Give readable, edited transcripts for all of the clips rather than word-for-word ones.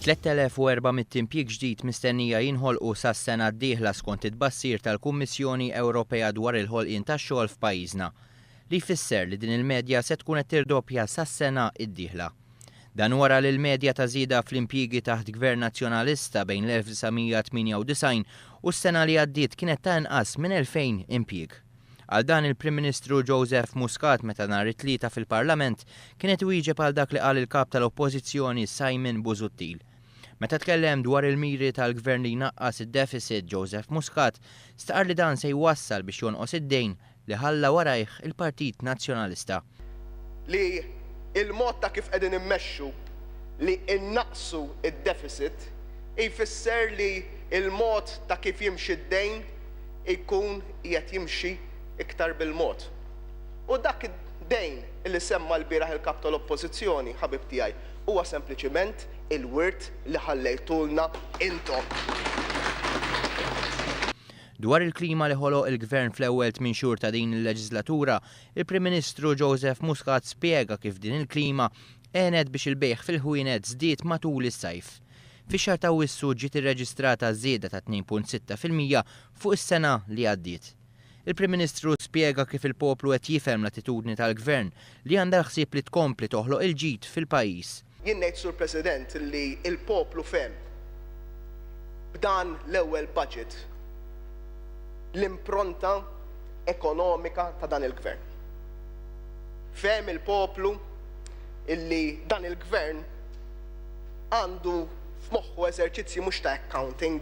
3,400 impjieg ġdid mistennija jinħolqu sas-sena d-dieħla skont it-tbassir tal-Kummissjoni Ewropea dwar il-ħolqien tax-xogħol f'pajjiżna, li jfisser li din il-medja se tkun qed tirdoppja sas-sena d-dieħla. Dan wara li l-medja ta' żieda fl-impjiegi taħt Gvern Nazzjonalista bejn l-1998 u s-sena li għaddiet kienet ta' inqas minn 2000 impjieg. Għal dan il-Prim Ministru Joseph Muscat meta nhar it-tlieta fil-Parlament kienet wieġeb għal dak li qal il-kap tal-Oppożizzjoni Simon Busuttil. Meta tkellem dwar il-miri tal-Gvern li jnaqqas id-deficit Joseph Muscat staqar li dan se jwassal biex jonqos id-dejn li ħalla warajh il-Partit Nazzjonalista. Li il-mod ta' kif qegħdin immexxu li innaqsu id-deficit jfisser li il-mod ta' kif jimxi d-dejn jkun qiegħed jimxi iktar bil-mod. U dak id-dejn li semma l-bieraħ il-kap tal-Oppożizzjoni, ħabib tiegħi, huwa sempliċiment il-wirt li ħallejtulna intom. Dwar il-klima li ħoloq il-Gvern fl-ewwel 8 xhur ta' din il-leġislatura, il-Prim Ministru Joseph Muscat spjega kif din il-klima għenet biex il-bejħ fil-ħwienet żdied matul is-sajf. Fix-xahar ta' Awwissu ġiet irreġistrata żieda ta' 2.6% fuq is-sena li għaddiet. Il-Prim Ministru spjega kif il-poplu qed jifhem l-attitudni tal-Gvern li għandha ħsieb li tkompli toħloq il-ġid fil-pajjiż. Jien ngħid sur President li il-poplu fehm b'dan l-ewwel budget l-impronta ekonomika ta' dan il-Gvern. Fehm il-poplu illi dan il-Gvern għandu f'moħħu eżerċizzji mhux ta' accounting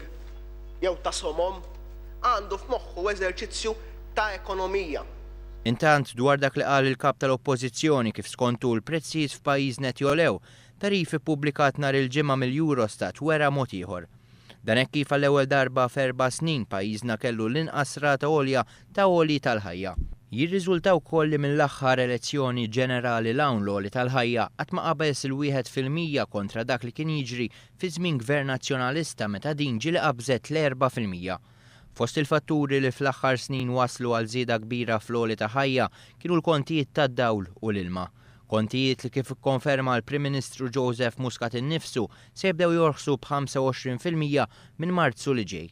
jew ta' somom, għandu f'moħħu eżerċizzju ta' ekonomija. Intant dwar dak li qal il-kap tal-Oppożizzjoni kif skontu l-prezzijiet f'pajjiżna jolew, tarif ippubblikat nhar il-ġimgħa mill-Eurostat wera mod ieħor. Dan hekk kif għall-ewwel darba f'4 snin pajjiżna kellu l-inqas rata għolja ta' għoli tal-ħajja. Jirriżulta wkoll li mill-aħħar elezzjoni ġenerali l-hawn l-għoli tal-ħajja qatt ma qabeż il-1% kontra dak li kien jiġri fi żmien Gvern Nazzjonalista meta din ġieli qabżet l-4%. Fost il-fatturi li fl-aħħar snin waslu għal żieda kbira fl-għoli ta' ħajja kienu l-kontijiet tad-dawl u l-ilma. Kontijiet li kif ikkonferma l-Prim Ministru Joseph Muscat innifsu se jibdew jorħsu b'25% minn Marzu li ġej.